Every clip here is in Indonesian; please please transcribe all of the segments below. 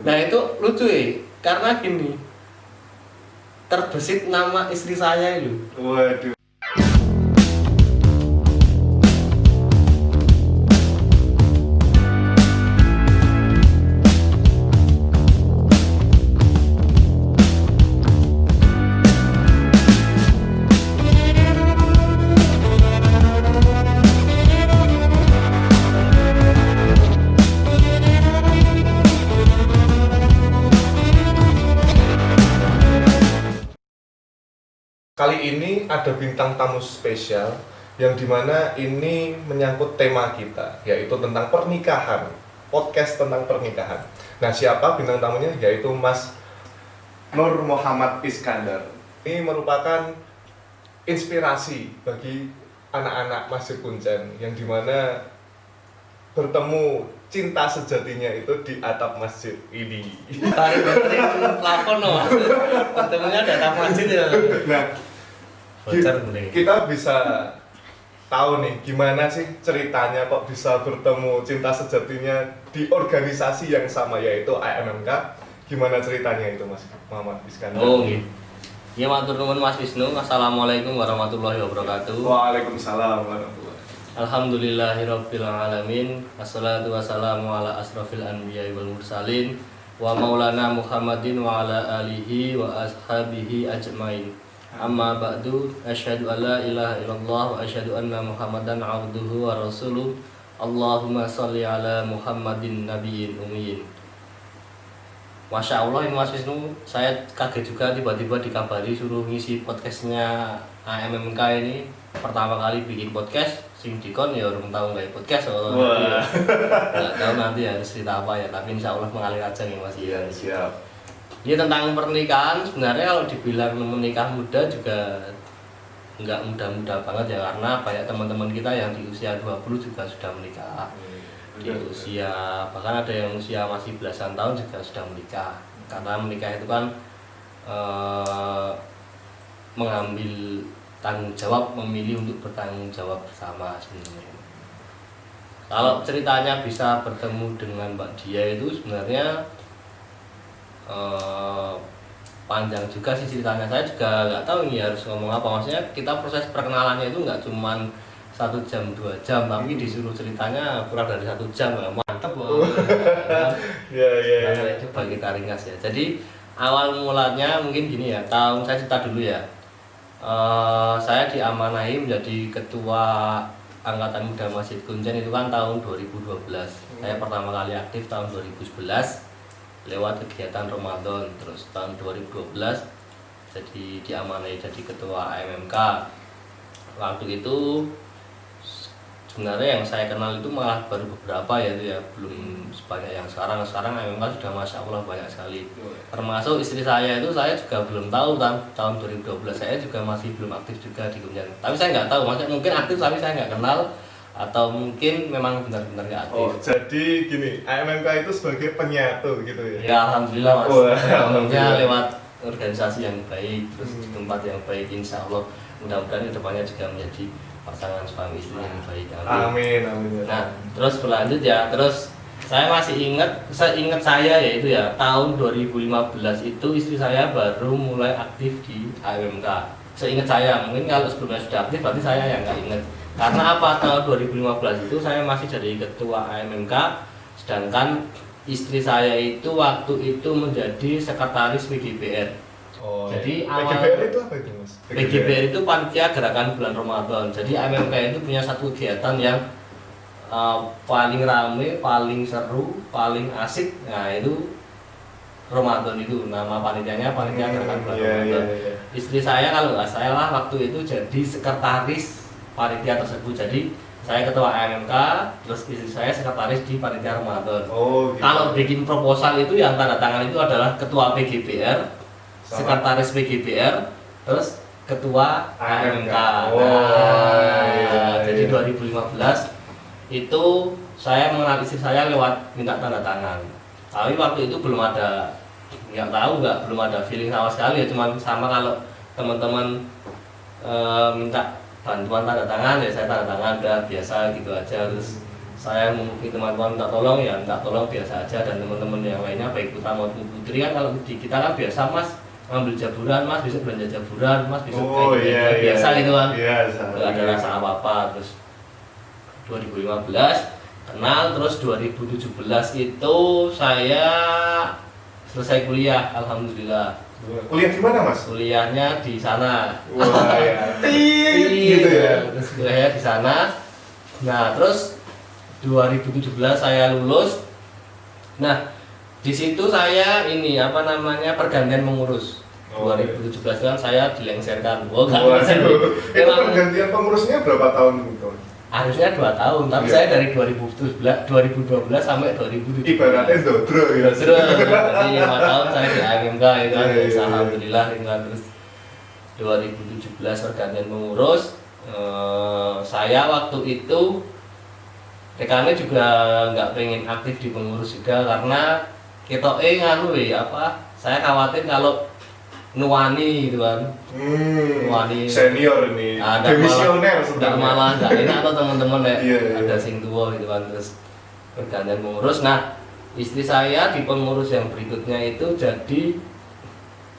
Nah itu lucu ya, karena gini, terbesit nama istri saya itu. Waduh. Kali ini ada bintang tamu spesial yang dimana ini menyangkut tema kita, yaitu tentang pernikahan, podcast tentang pernikahan. Nah, siapa bintang tamunya? Yaitu Mas Nur Muhammad Iskandar. Ini merupakan inspirasi bagi anak-anak Masjid Kuncen yang dimana bertemu cinta sejatinya itu di atap masjid ini. Tarik plafon loh, ketemunya di atap masjid ya. Nah, Bocor nih. kita bisa tahu nih gimana sih ceritanya kok bisa bertemu cinta sejatinya di organisasi yang sama yaitu AMMK. Gimana ceritanya itu Mas Muhammad Iskandar? Oh gitu. Ya matur nuwun Mas Wisnu. Assalamualaikum warahmatullahi wabarakatuh. Waalaikumsalam warahmatullahi wabarakatuh. Alhamdulillahirabbil alamin. Wassalatu wassalamu ala asrofil anbiya'i wal mursalin wa maulana Muhammadin wa ala alihi wa ashabihi ajmain. Amma ba'du, asyhadu an la ilaha illallah wa asyhadu anna Muhammadan abduhu wa rasuluh. Allahumma sholli ala Muhammadin nabiyyin ummiyin. Masya Allah ini Mas Wisnu, saya kaget juga tiba-tiba dikabari suruh ngisi podcastnya AMMK ini. Pertama kali bikin podcast, sing dikon ya orang tahu nggak podcast. Nggak tahu nanti harus cerita apa ya, tapi insya Allah mengalir aja nih Mas. Iya, siap. Ini tentang pernikahan, sebenarnya kalau dibilang menikah muda juga nggak muda-muda banget ya, karena banyak teman-teman kita yang di usia 20 juga sudah menikah. Di usia, bahkan ada yang usia masih belasan tahun juga sudah menikah. Karena menikah itu kan mengambil tanggung jawab, memilih untuk bertanggung jawab bersama sebenarnya. Kalau ceritanya bisa bertemu dengan Mbak Dia itu sebenarnya panjang juga sih ceritanya. Saya juga nggak tahu ini harus ngomong apa. Maksudnya kita proses perkenalannya itu nggak cuman 1 jam 2 jam, tapi disuruh ceritanya kurang dari 1 jam. Mantep loh. Iya. Coba kita ringkas ya. Jadi awal mulanya mungkin gini ya. Saya cerita dulu ya. Saya diamanahi menjadi ketua Angkatan Muda Masjid Kuncen itu kan tahun 2012. Saya pertama kali aktif tahun 2011 lewat kegiatan Ramadan, terus tahun 2012 jadi diamanahi jadi ketua AMMK. Waktu itu sebenarnya yang saya kenal itu malah baru beberapa ya, belum sebanyak yang sekarang. Sekarang AMMK sudah Masya Allah banyak sekali, termasuk istri saya itu saya juga belum tahu tahun 2012 saya juga masih belum aktif juga di Kuncen. Tapi saya nggak tahu, maksudnya mungkin aktif tapi saya nggak kenal, atau mungkin memang benar-benar nggak aktif. Oh, jadi gini, AMMK itu sebagai penyatu gitu ya? Ya alhamdulillah Mas. Alhamdulillah. Lewat organisasi yang baik, terus di tempat yang baik, insya Allah mudah-mudahan kedepannya juga menjadi pasangan suami istri yang baik. Amin. Nah, terus berlanjut ya, terus saya masih ingat saya yaitu ya tahun 2015 itu istri saya baru mulai aktif di AMMK. Seingat saya, mungkin kalau sebelumnya sudah aktif berarti saya yang nggak ingat. Karena apa, tahun 2015 itu saya masih jadi ketua AMMK, sedangkan istri saya itu waktu itu menjadi sekretaris PGBR. Oh, jadi PGBR itu apa itu Mas? PGBR itu Panitia Gerakan Bulan Ramadan. Jadi AMMK itu punya satu kegiatan yang paling rame, paling seru, paling asik. Nah itu Ramadan itu, nama panitianya Panitia Gerakan Bulan Ramadan. Iya. Istri saya kalau nggak salah waktu itu jadi sekretaris panitia tersebut. Jadi saya ketua AMMK, terus istri saya sekretaris di panitia Ramadan. Oh, gitu. Kalau bikin proposal itu yang tanda tangan itu adalah ketua PGBR, sekretaris PGBR, terus ketua AMMK. Jadi 2015 itu saya mengenal istri saya lewat minta tanda tangan. Tapi waktu itu belum ada, belum ada feeling sama sekali ya, cuman sama kalau teman-teman minta bantuan tanda tangan ya saya tanda tangan, udah biasa gitu aja. Terus saya menghubungi teman-teman minta tolong ya minta tolong biasa aja, dan teman-teman yang lainnya baik putra maupun putri kan kalau di kita kan biasa mas ngambil jaburan, mas besok belanja jaburan, mas besok kayak gitu, biasa gitu kan, nggak ada rasa apa-apa. Terus 2015 kenal, terus 2017 itu saya selesai kuliah, alhamdulillah. Kuliah di mana mas? Kuliahnya di sana. Wah ya, gitu ya. Terus kuliahnya di sana. Nah, terus 2017 saya lulus. Nah, di situ saya ini apa namanya pergantian pengurus. 2017 kan saya dilengserkan. Enggak. Itu pergantian pengurusnya berapa tahun gitu? Harusnya 2 tahun, tapi saya dari 2012 sampai 2017. Ibaratnya dodro ya. Jadi 5 tahun saya di AMK itu kan, Iya. alhamdulillah itu kan. Terus 2017 pergantian pengurus. Saya waktu itu rekannya juga nggak pengen aktif di pengurus juga karena kita saya khawatir kalau nuani gitu kan, nuani senior ini, demisioner malah nggak enak atau teman-teman ya, Iya. ada sing tua gitu kan. Terus pergantian pengurus. Nah, istri saya di pengurus yang berikutnya itu jadi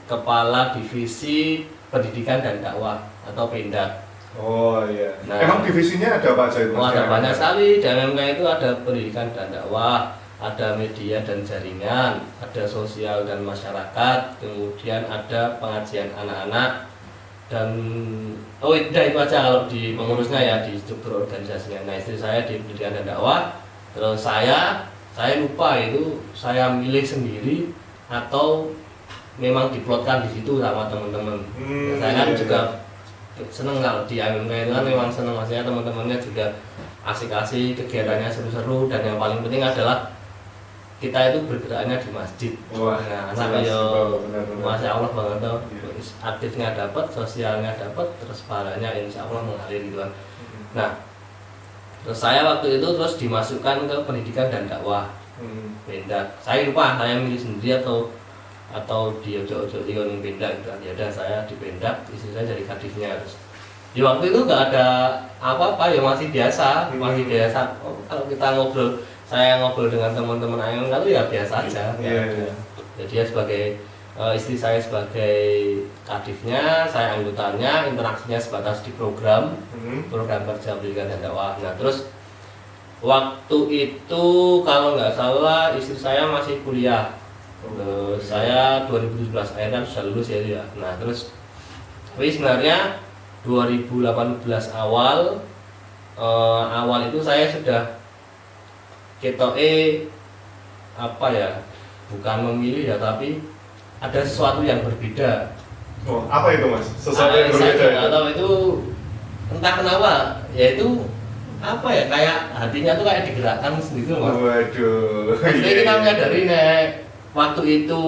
kepala divisi pendidikan dan dakwah atau Pendak. Oh iya. Nah, Emang divisinya ada apa aja itu? Oh, ada banyak sekali. Di MMK itu ada pendidikan dan dakwah, ada media dan jaringan, ada sosial dan masyarakat, kemudian ada pengajian anak-anak, dan itu aja kalau di pengurusnya ya, di struktur organisasinya. Nah, istri saya di pendidikan dan dakwah, terus saya lupa itu saya milih sendiri atau memang diplotkan di situ sama teman-teman. Saya kan juga seneng kalau di AMK itu kan, memang seneng, maksudnya teman-temannya juga asik-asik, kegiatannya seru-seru, dan yang paling penting adalah kita itu bergeraknya di masjid. Wah, nah, anak masya Allah banget tuh, aktifnya dapat, sosialnya dapat, terus pahalanya insya Allah mengalir gitu kan. Nah, terus saya waktu itu terus dimasukkan ke pendidikan dan dakwah Pendak. Saya lupa saya milih sendiri atau di ojo-ojo yang Pendak gitu kan. Ya udah saya di Pendak, istri saya jadi kadifnya. Terus di waktu itu nggak ada apa-apa ya, masih biasa. Oh, kalau kita ngobrol, saya ngobrol dengan teman-teman ayam itu ya biasa aja. Jadi dia sebagai istri saya sebagai kadifnya, saya anggotanya, interaksinya sebatas di program kerja pendidikan dan dakwah. Nah, terus waktu itu kalau nggak salah istri saya masih kuliah. Saya 2017 akhirnya sudah lulus ya. Nah, terus tapi sebenarnya 2018 awal itu saya sudah apa ya, bukan memilih ya, tapi ada sesuatu yang berbeda. Oh, apa itu mas? Sesuatu yang berbeda? Saya nggak tahu itu, entah kenapa, yaitu apa ya, kayak hatinya tuh kayak digerakkan sendiri mas. Waduh. Jadi kita menyadari waktu itu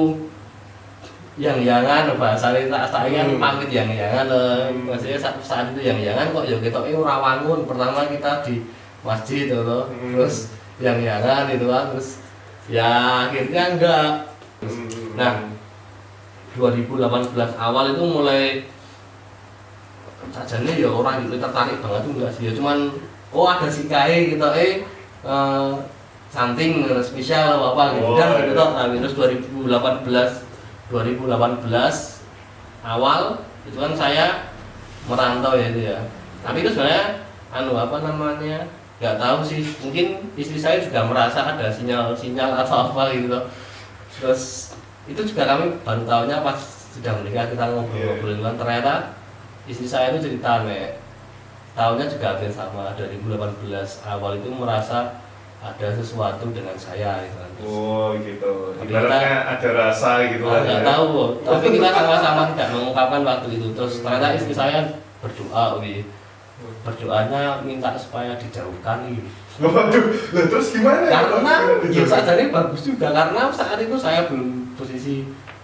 yang-yangan bahasanya saya kan pamit yang-yangan, maksudnya saat itu yang-yangan kok ya kita ora wangun. Pertama kita di masjid loh, terus yang-yangan itu kan, terus ya akhirnya enggak. Nah, 2018 awal itu mulai sajane ya orang itu tertarik banget tuh enggak sih ya, cuman ada si kae gitu something spesial apa gitu dan gitu toh. Nah, terus 2018 awal itu kan saya merantau ya itu ya. Tapi itu sebenarnya nggak tahu sih, mungkin istri saya juga merasa ada sinyal atau apa gitu loh. Terus itu juga kami baru tahunya pas sudah menikah, kita ngobrol kan, ternyata istri saya itu cerita tahunnya juga hampir sama, 2018 awal itu merasa ada sesuatu dengan saya gitu kan. Oh gitu, ibaratnya ada rasa gitu lah. Nggak tahu, tapi kita sama-sama tidak mengungkapkan waktu itu. Terus ternyata istri saya berdoa, berdoanya minta supaya dijauhkan gitu. Waduh, terus gimana? Karena ya sadarnya bagus juga, karena saat itu saya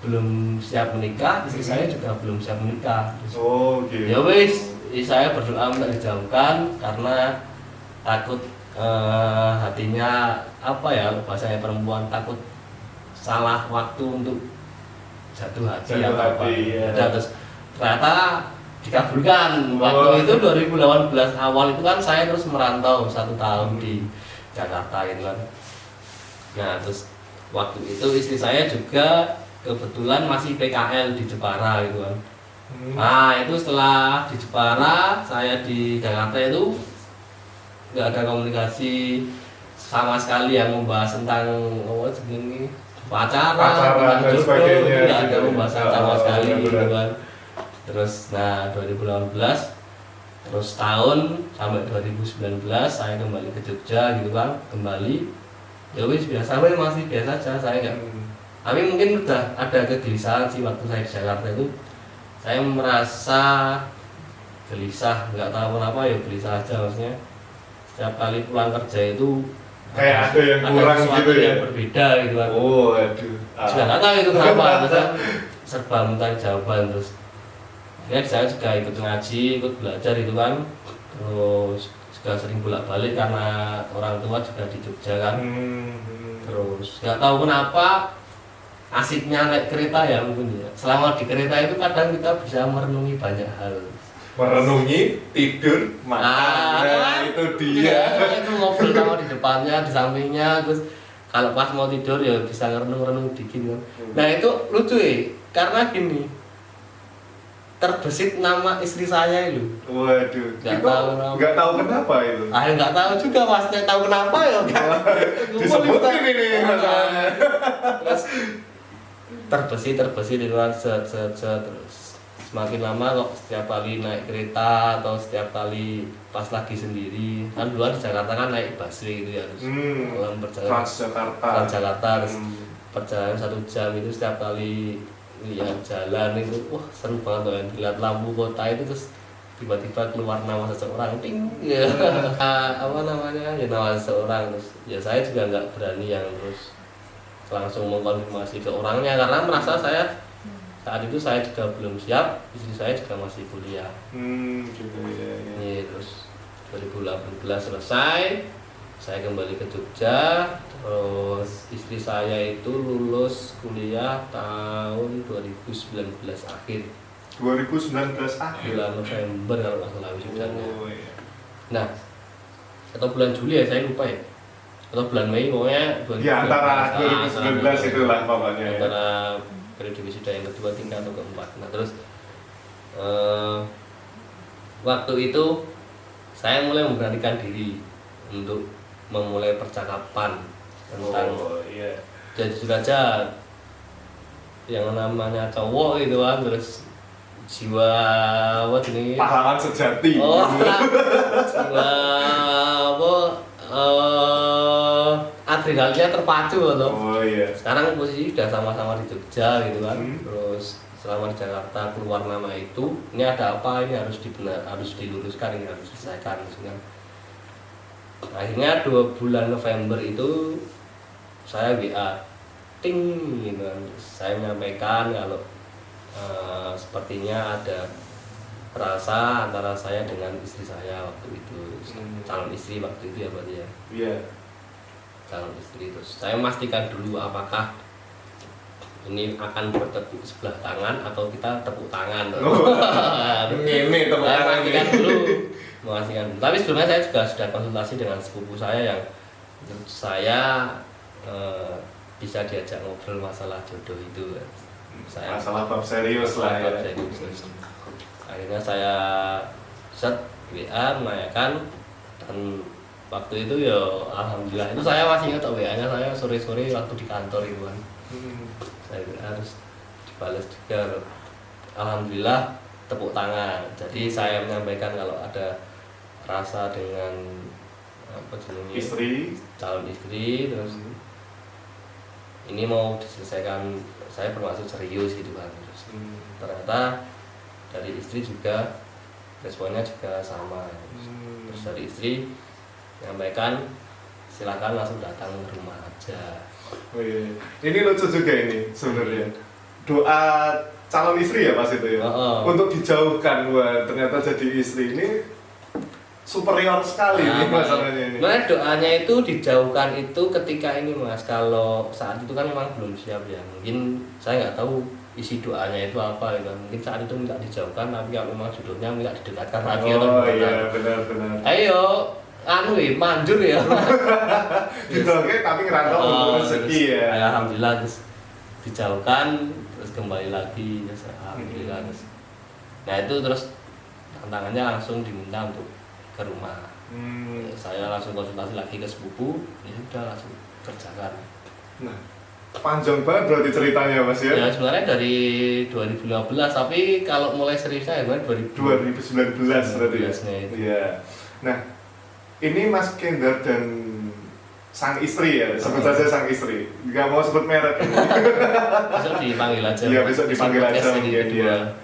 belum siap menikah, istri saya juga belum siap menikah. Oh gitu. Ya wis, saya berdoa minta dijauhkan karena takut hatinya apa ya, bahasanya perempuan, takut salah waktu untuk jatuh hati atau apa. Ya. Terus ternyata dikabulkan. Waktu itu 2018 awal itu kan saya terus merantau 1 tahun di Jakarta gitu kan. Nah terus waktu itu istri saya juga kebetulan masih PKL di Jepara gitu kan. Nah itu setelah di Jepara, saya di Jakarta itu nggak ada komunikasi sama sekali yang membahas tentang ini pacaran dan jodoh, sebagainya, itu nggak ada gitu. pembahasan sama sekali gitu benar. kan. Terus nah 2018 terus tahun sampai 2019 saya kembali ke Jogja gitu kan, kembali ya wis biasa wis masih biasa aja saya nggak. Tapi mungkin udah ada kegelisahan sih waktu saya di Jakarta itu, saya merasa gelisah, nggak tahu kenapa ya gelisah aja maksudnya. Setiap kali pulang kerja itu Kayak ada yang kurang sesuatu gitu ya. yang berbeda gitu kan. Oh, aduh. Juga nggak tahu itu kenapa, masa serba minta jawaban terus. Ya saya juga ikut ngaji, ikut belajar itu kan, terus juga sering bolak-balik karena orang tua juga di Jogja kan. Terus nggak tahu kenapa asiknya naik kereta ya mungkin ya. Selama di kereta itu kadang kita bisa merenungi banyak hal. Merenungi, tidur, makan. Nah, itu dia. Ya, itu ngobrol sama di depannya, di sampingnya, terus kalau pas mau tidur ya bisa ngerenung-renung dikit kan. Nah itu lucu ya, karena gini, terbesit nama istri saya itu. Waduh, Nggak tahu kenapa itu. Nggak tahu juga mas, nggak tahu kenapa ya kan. Disebutin ini masalahnya. Terus terbesit itu kan terus semakin lama kok setiap kali naik kereta atau setiap kali pas lagi sendiri kan, dulu di Jakarta kan naik busway gitu ya, harus perjalanan Transjakarta terus perjalanan 1 jam itu, setiap kali lihat jalan itu wah seru banget tuh kan, lihat lampu kota itu terus tiba-tiba keluar nama seseorang ting ya. Apa namanya ya, nama seseorang, terus ya saya juga nggak berani yang terus langsung mengkonfirmasi ke orangnya karena merasa saya saat itu saya juga belum siap, istri saya juga masih kuliah. Gitu ya. Ini terus 2018 selesai, saya kembali ke Jogja, terus istri saya itu lulus kuliah tahun 2019 akhir. 2019 akhir. Bulan November kalau nggak salah wisudanya. Iya. Nah, atau bulan Juli ya saya lupa ya. Atau bulan Mei pokoknya 2019. Ya antara 2019 itulah pokoknya ya. Antara periode wisuda yang kedua, tingkat atau keempat. Nah terus waktu itu saya mulai memberanikan diri untuk memulai percakapan tentang iya. jadi jujur aja yang namanya cowok gitu kan, terus jiwa apa ini pahlawan sejati. Jiwa apa adrenalinnya terpacu atau. Iya. Sekarang posisi sudah sama-sama di Jogja gitu kan. Terus selama di Jakarta keluar nama itu, ini ada apa, ini harus diluruskan, ini harus diselesaikan gitu kan. Akhirnya 2 bulan November itu saya WA ting gitu kan. Saya menyampaikan kalau sepertinya ada rasa antara saya dengan istri saya waktu itu, calon istri waktu itu ya berarti ya. Iya. Calon istri. Terus saya memastikan dulu apakah ini akan bertepuk sebelah tangan atau kita tepuk tangan. Ini tepuk tangan. Memastikan dulu. Tapi sebelumnya saya juga sudah konsultasi dengan sepupu saya yang menurut saya bisa diajak ngobrol masalah jodoh itu. Masalah bab serius lah ya. Akhirnya saya set WA menanyakan, dan waktu itu ya alhamdulillah itu saya masih ingat WA-nya saya sore-sore waktu di kantor itu kan. Saya harus dibalas juga, alhamdulillah tepuk tangan. Jadi saya menyampaikan kalau ada rasa dengan apa jenisnya istri, calon istri, terus ini mau diselesaikan, saya bermaksud serius gitu kan. Terus ternyata dari istri juga responnya juga sama. Terus dari istri menyampaikan silakan langsung datang ke rumah aja. Oh iya. Ini lucu juga ini sebenarnya. Doa calon istri ya pas itu ya. Untuk dijauhkan, wah ternyata jadi istri ini superior sekali ini masalahnya ini. Nah, doanya itu dijauhkan itu ketika ini mas, kalau saat itu kan memang belum siap ya. Mungkin saya nggak tahu isi doanya itu apa gitu. Mungkin saat itu minta dijauhkan, tapi kalau memang jodohnya minta didekatkan lagi. Oh iya benar-benar. Ayo anu ya manjur ya. Didolke tapi ngerantau untuk rezeki terus, ya. alhamdulillah terus dijauhkan terus kembali lagi terus alhamdulillah terus. Nah itu terus tantangannya langsung diminta untuk ke rumah. Saya langsung konsultasi lagi ke sepupu, ya sudah langsung kerjakan. Nah, panjang banget berarti ceritanya Mas ya? Ya sebenarnya dari 2015, tapi kalau mulai seriusnya ya 2019 berarti ya? itu. Iya. Nah, ini Mas Kendar dan sang istri ya, sebut saja sang istri. Nggak mau sebut merek. Besok dipanggil aja. Iya, besok dipanggil aja mungkin dia.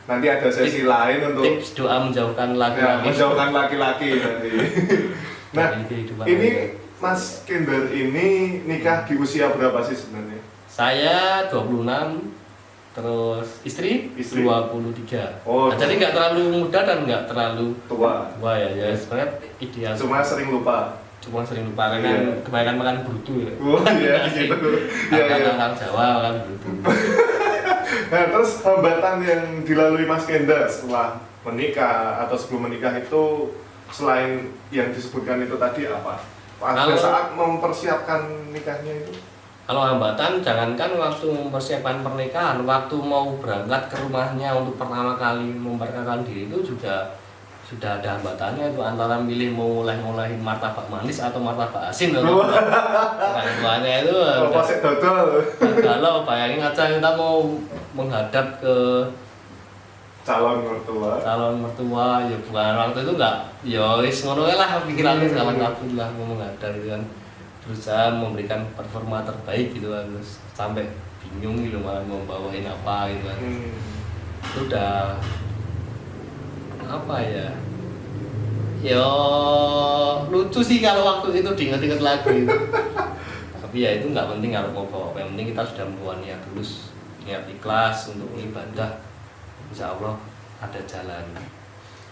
Nanti ada sesi lain untuk tips doa menjauhkan laki-laki. Ya, menjauhkan laki-laki nanti. Nah, ini Mas Kendar ini nikah di usia berapa sih sebenarnya? Saya 26, terus istri 23. Oh, nah, jadi nggak terlalu muda dan nggak terlalu tua. Tua ya sebenarnya ideal. Cuma sering lupa karena kebanyakan makan brutu ya. Oh iya gitu. Iya. Orang Jawa makan brutu. Nah, terus hambatan yang dilalui Mas Kendar setelah menikah atau sebelum menikah itu selain yang disebutkan itu tadi apa? Pada saat mempersiapkan nikahnya itu? Kalau hambatan, jangankan waktu mempersiapkan pernikahan, waktu mau berangkat ke rumahnya untuk pertama kali memperkenalkan diri itu juga sudah ada hambatannya itu antara milih mau mulai martabak manis atau martabak asin atau orang tuanya itu pasek dodol. Kalau bayangin aja kita mau menghadap ke calon mertua ya bukan waktu itu enggak ya wis ngono lah pikirannya segala kabut lah mau menghadap gitu kan, berusaha memberikan performa terbaik gitu kan, terus sampai bingung gitu malah mau bawain apa gitu kan. Itu udah apa ya, yo lucu sih kalau waktu itu diinget-inget lagi gitu. Tapi ya itu nggak penting kalau mau bawa, yang penting kita sudah membuat niat tulus, niat ikhlas untuk ibadah, insya Allah ada jalan.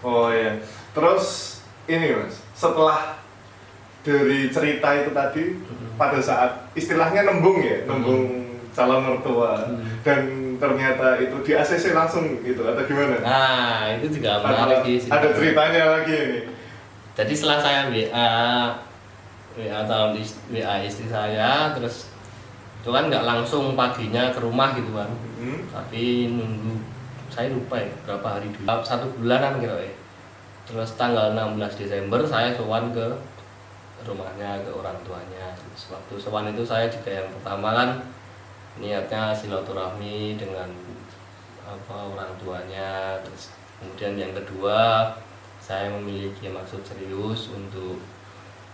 Oh ya, terus ini Mas, setelah dari cerita itu tadi pada saat istilahnya nembung calon mertua dan ternyata itu di ACC langsung gitu atau gimana? Nah itu juga menarik sih. Ada ceritanya lagi ini. Jadi setelah saya WA istri saya, terus itu kan nggak langsung paginya ke rumah gitu kan, tapi nunggu, saya lupa ya berapa hari dulu, 1 bulanan gitu ya. Terus tanggal 16 Desember saya sowan ke rumahnya, ke orang tuanya. Terus waktu sowan itu saya juga yang pertama kan niatnya silaturahmi dengan orang tuanya, terus kemudian yang kedua saya memiliki maksud serius untuk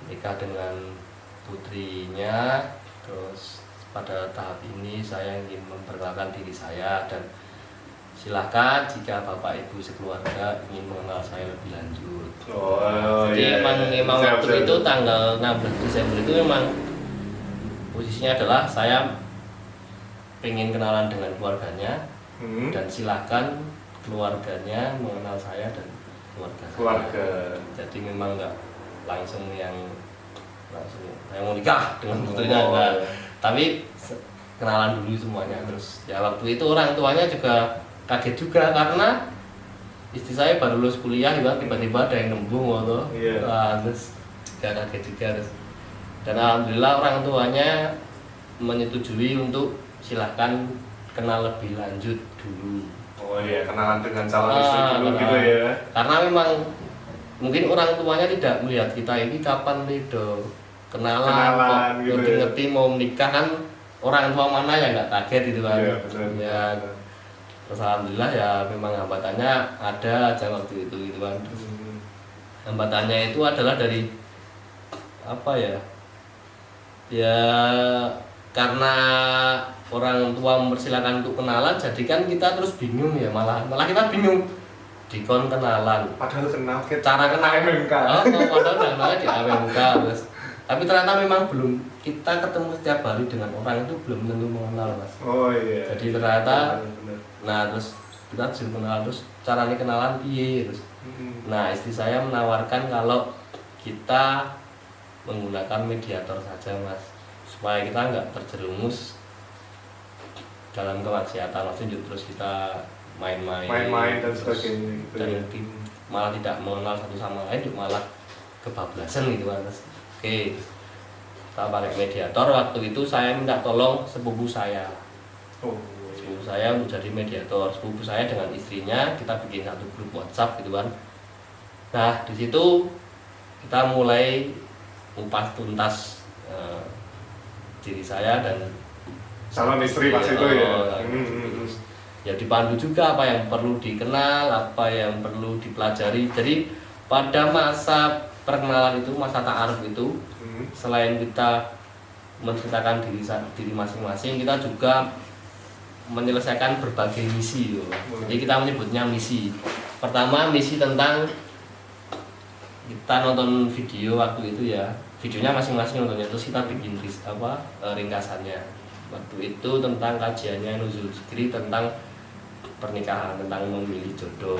menikah dengan putrinya. Terus pada tahap ini saya ingin memperkenalkan diri saya dan silahkan jika bapak ibu sekeluarga ingin mengenal saya lebih lanjut. Jadi emang waktu itu tanggal 16 Desember itu memang posisinya adalah saya pengen kenalan dengan keluarganya dan silahkan keluarganya mengenal saya dan keluarga. Jadi memang nggak langsung yang saya mau nikah dengan putrinya enggak, tapi kenalan dulu semuanya. Terus ya waktu itu orang tuanya juga kaget juga karena istri saya baru lulus kuliah gitu, tiba-tiba ada yang nembung gitu. Terus juga kaget juga terus. Dan alhamdulillah orang tuanya menyetujui untuk silahkan kenal lebih lanjut dulu. Oh iya, kenalan dengan calon istri dulu gitu ya. Karena memang mungkin orang tuanya tidak melihat kita ini kapan itu kenalan gitu ngerti ya. Mau menikah kan orang tua mana yang nggak kaget gitu kan. Iya, betul. Ya, terus alhamdulillah ya memang hambatannya ada aja waktu itu gitu kan. Hambatannya itu adalah dari apa ya? Ya karena orang tua mempersilahkan untuk kenalan, jadi kan kita terus bingung ya, malah kita bingung dikon kenalan. Padahal kenal cara kenal MMK. Padahal kenalnya di MMK terus. Tapi ternyata memang belum, kita ketemu setiap hari dengan orang itu belum tentu mengenal Mas. Oh iya. Jadi ternyata nah terus kita disuruh kenalan, terus caranya kenalan piye terus. Nah istri saya menawarkan kalau kita menggunakan mediator saja Mas, supaya kita nggak terjerumus dalam kemaksiatan, maksudnya terus kita main-main dan sebagainya gitu dan malah tidak mengenal satu sama lain, malah kebablasan gitu kan. Terus, oke, kita pakai mediator. Waktu itu saya minta tolong sepupu saya. Sepupu saya untuk jadi mediator. Sepupu saya dengan istrinya kita bikin satu grup WhatsApp gitu kan. Nah di situ kita mulai kupas tuntas diri saya dan calon istri pas itu ya. Ya dipandu juga apa yang perlu dikenal, apa yang perlu dipelajari. Jadi pada masa perkenalan itu, masa ta'aruf itu, selain kita menceritakan diri masing-masing, kita juga menyelesaikan berbagai misi. Jadi kita menyebutnya misi. Pertama misi tentang kita nonton video waktu itu ya, videonya masing-masing nontonnya, terus kita bikin ringkasannya. Waktu itu tentang kajiannya Nuzul Zikri tentang pernikahan, tentang memilih jodoh.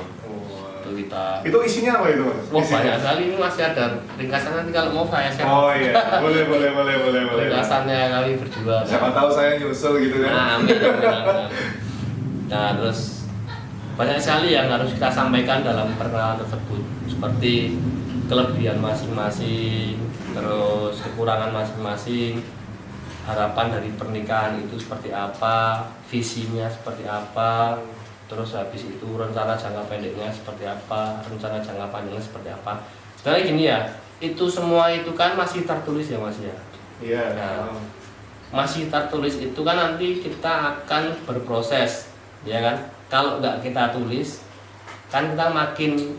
Itu isinya apa itu, Mas? Banyak sekali, ini masih ada ringkasan, nanti kalau mau saya share. Iya, boleh. Ringkasannya kami berdua. Siapa tahu saya nyusul gitu kan. Nah, amin. Nah, terus banyak sekali yang harus kita sampaikan dalam perkenalan tersebut, seperti kelebihan masing-masing, terus kekurangan masing-masing, harapan dari pernikahan itu seperti apa, visinya seperti apa, terus habis itu rencana jangka pendeknya seperti apa, rencana jangka panjangnya seperti apa. Sebenarnya gini ya, itu semua itu kan masih tertulis ya Mas ya. Iya. Nah, masih tertulis itu kan nanti kita akan berproses, ya kan? Kalau nggak kita tulis, kan kita makin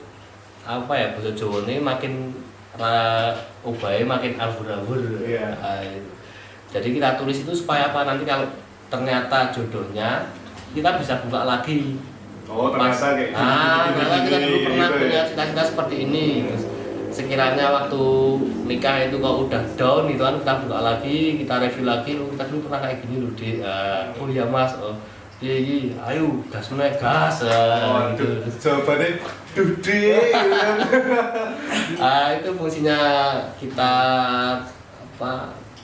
apa ya, bahasa Jawa ini makin obahe makin abur-abur. Iya. Jadi kita tulis itu supaya apa, nanti kalau ternyata jodohnya kita bisa buka lagi. Ternyata kayak karena kita dulu pernah punya cita-cita seperti ini. Terus, sekiranya waktu nikah itu kok udah down gitu kan, kita buka lagi, kita review lagi, kita dulu pernah kayak gini loh, oh iya Mas, ayo gas gas. Gitu. Jawabannya dude. Itu fungsinya kita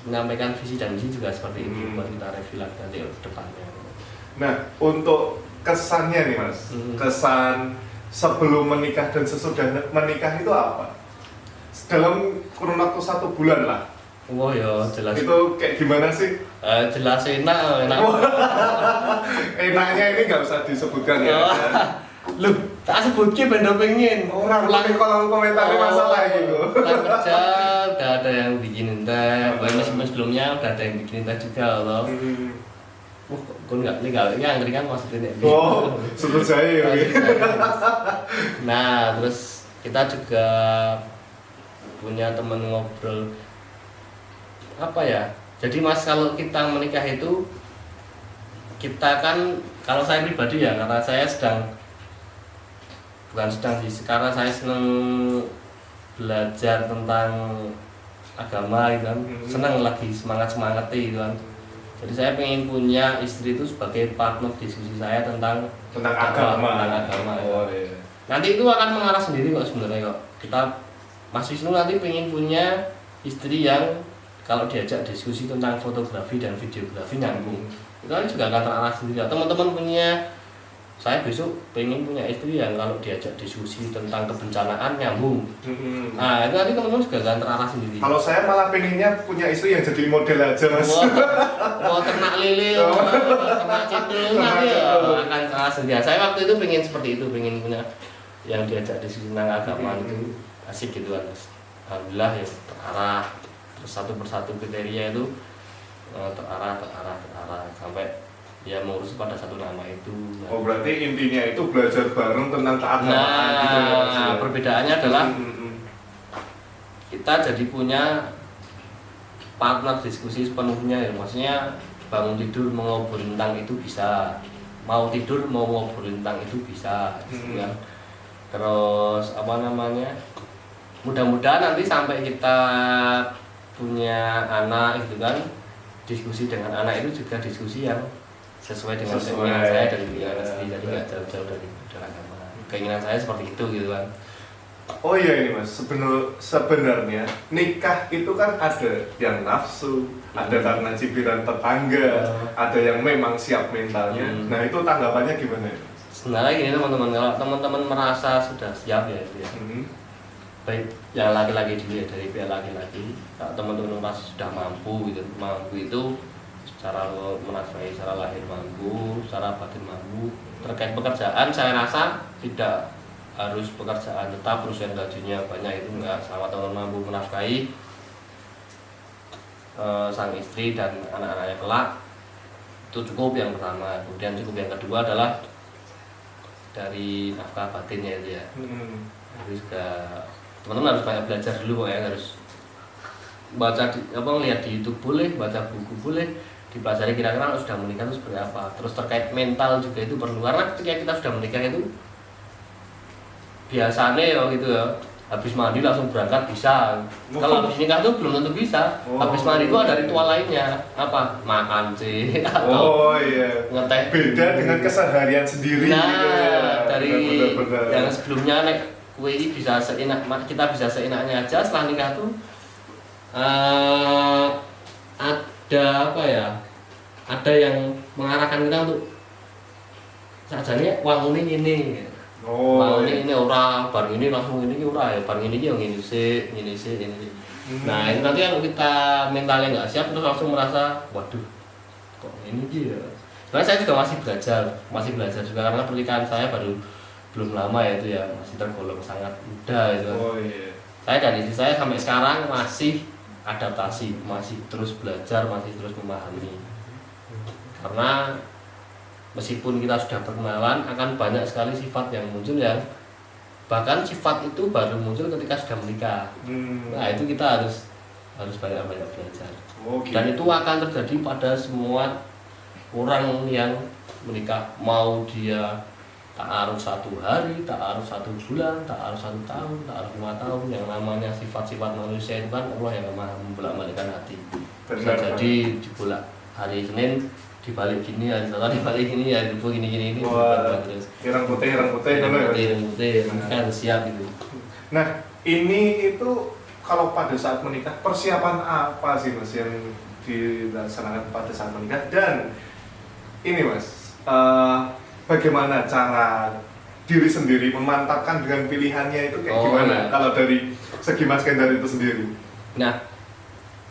menyampaikan visi dan misi juga seperti itu, buat kita review lagi nanti depannya. Nah, untuk kesannya nih Mas, kesan sebelum menikah dan sesudah menikah itu apa? Dalam kurun waktu 1 bulan lah. Oh ya jelas. Itu kayak gimana sih? Jelas enak. Enaknya ini nggak usah disebutkan ya. Loh, tak sebutnya benda pengen. Orang di kolom komentar masalah gitu. Pulang kerja udah ada yang bikinin teh. Meskipun sebelumnya udah ada yang bikinin teh juga loh. Kok nggak legal? Ya angkringan maksudnya. Sebut saya ya. Nah, terus kita juga punya teman ngobrol. Apa ya? Jadi Mas, kalau kita menikah itu, kita kan, kalau saya pribadi ya, karena saya karena saya senang belajar tentang agama gitu kan, senang lagi semangat gitu kan. Jadi saya pengen punya istri itu sebagai partner diskusi saya tentang agama. Iya. Nanti itu akan mengarah sendiri kok sebenarnya kok. Mas Wisnu nanti pengen punya istri yang kalau diajak diskusi tentang fotografi dan videografi nyambung. Itu kan juga akan terarah sendiri. Teman-teman saya besok pengen punya istri yang kalau diajak diskusi tentang kebencanaan nyambung. Nah itu nanti teman-teman juga akan terarah sendiri. Kalau saya malah pengennya punya istri yang jadi model aja Mas. Mau ternak lele, ternak cedul, nanti akan terarah sendiri. Saya waktu itu pengen seperti itu, pengen punya yang diajak diskusi tentang agama itu asik gitu kan. Alhamdulillah ya terarah. Terus satu persatu kriteria itu terarah sampai ya mengurus pada satu nama itu. Berarti intinya itu belajar bareng tentang keagamaan gitu ya. Nah, perbedaannya adalah kita jadi punya partner diskusi sepenuhnya ya. Maksudnya bangun tidur mau ngobrol tentang itu bisa, mau tidur mau ngobrol tentang itu bisa, gitu kan. Terus mudah-mudahan nanti sampai kita punya anak gitu kan, diskusi dengan anak itu juga diskusi yang sesuai dengan keinginan saya dan keinginan istri, jadi nggak jauh-jauh dari agama. Keinginan saya seperti itu gitu kan. Oh iya ini Mas, sebenarnya nikah itu kan ada yang nafsu, ada karena cibiran tetangga, ada yang memang siap mentalnya. Nah itu tanggapannya gimana? Sebenarnya gini teman-teman, kalau teman-teman merasa sudah siap ya itu ya. baik yang laki-laki dulu ya, dari pihak laki-laki. Kalau teman-teman pas sudah mampu gitu, mampu itu secara menafkahi, secara lahir mampu, secara batin mampu. Terkait pekerjaan saya rasa tidak harus pekerjaan tetap terus yang gajinya banyak, itu enggak. Sama teman mampu menafkahi sang istri dan anak-anaknya kelak, itu cukup yang pertama. Kemudian cukup yang kedua adalah dari nafkah batinnya itu ya. Jadi juga teman-teman harus banyak belajar dulu ya, harus baca lihat di YouTube boleh, baca buku boleh, dipelajari kira-kira sudah menikah itu seperti apa. Terus terkait mental juga itu perlu, karena ketika kita sudah menikah itu biasanya ya gitu ya, habis mandi langsung berangkat bisa. Kalau habis nikah tuh belum tentu bisa. Habis mandi itu ada ritual lainnya, apa? Makan sih atau ngeteh. Beda dengan keseharian sendiri Nah, gitu ya. dari Bener-bener. yang sebelumnya nek WI bisa kita bisa seenaknya aja. Setelah nikah tuh ada apa ya? Ada yang mengarahkan kita untuk sajane wangun ini. Ini orang bar ini langsung ini ora ya, bar ini yang ini sih. Nah, itu nanti kalau kita mentalnya nggak siap terus langsung merasa waduh kok ini ya. Karena saya juga masih belajar juga, karena pernikahan saya baru belum lama ya, itu ya masih tergolong sangat muda itu. Saya dan istri saya sampai sekarang masih adaptasi, masih terus belajar, masih terus memahami. Karena meskipun kita sudah perkenalan, akan banyak sekali sifat yang muncul, yang bahkan sifat itu baru muncul ketika sudah menikah. Nah, itu kita harus banyak-banyak belajar. Dan itu akan terjadi pada semua orang yang menikah, mau dia ta'aruf 1 hari, ta'aruf 1 bulan, ta'aruf 1 tahun, ta'aruf 5 tahun. Yang namanya sifat-sifat manusia itu kan Allah yang maha membolak-balikkan hati. Bisa jadi dibolak hari Senin dibalik gini, hari Selasa dibalik gini, hari Rabu gini terus. Ireng putih kan siap gitu. Nah, ini itu kalau pada saat menikah, persiapan apa sih Mas yang dilaksanakan pada saat menikah? Dan ini Mas, bagaimana cara diri sendiri memantapkan dengan pilihannya itu kayak gimana? Ya. Kalau dari segi Mas Kendar itu sendiri? Nah,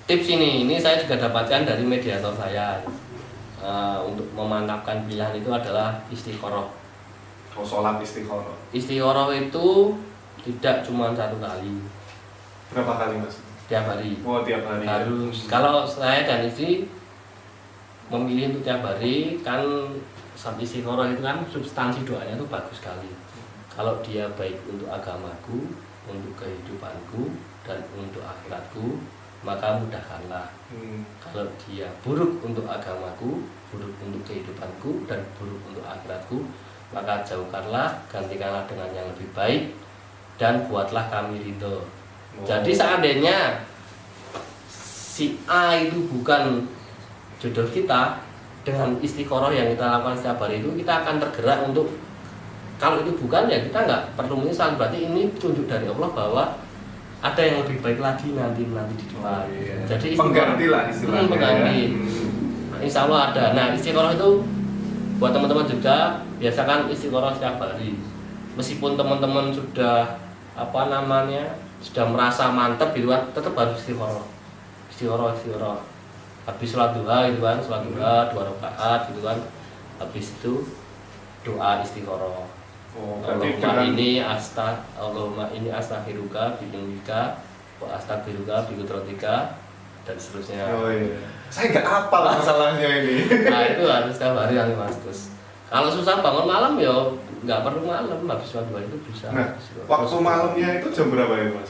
tips ini saya juga dapatkan dari mediator saya. Untuk memantapkan pilihan itu adalah istikharah. Sholat istikharah. Istikharah itu tidak cuma 1 kali. Berapa kali Mas? Tiap hari. Tiap hari. Harus. Kalau saya dan istri memilih untuk tiap hari, kan saat istikharah itu kan substansi doanya itu bagus sekali. Kalau dia baik untuk agamaku, untuk kehidupanku, dan untuk akhiratku, maka mudahkanlah. Kalau dia buruk untuk agamaku, buruk untuk kehidupanku, dan buruk untuk akhiratku, maka jauhkanlah, gantikanlah dengan yang lebih baik, dan buatlah kami ridho. Jadi seandainya si A itu bukan jodoh kita, dengan istikharah yang kita lakukan setiap hari itu, kita akan tergerak untuk, kalau itu bukan ya kita nggak perlu menyesal. Berarti ini petunjuk dari Allah bahwa ada yang lebih baik lagi nanti di depan. Jadi pengganti lah istilahnya. Pengganti. Nah, insya Allah ada. Nah, istikharah itu buat teman-teman juga, biasakan istikharah setiap hari. Meskipun teman-teman sudah sudah merasa mantap gitu kan, tetap harus istikharah. Habis sholat duha gitu kan, sholat duha 2 rakaat gitu kan. Habis itu doa istikharah. Allahumma ini astaghfiruka bidzunubika wa astaghfiruka biqudratika, dan seterusnya. Saya nggak hafal masalahnya ini. Nah, itu harus setiap hari yang Mas. Terus kalau susah bangun malam ya nggak perlu malam, habis sholat duha itu bisa. Nah, waktu malamnya itu jam berapa ya Mas?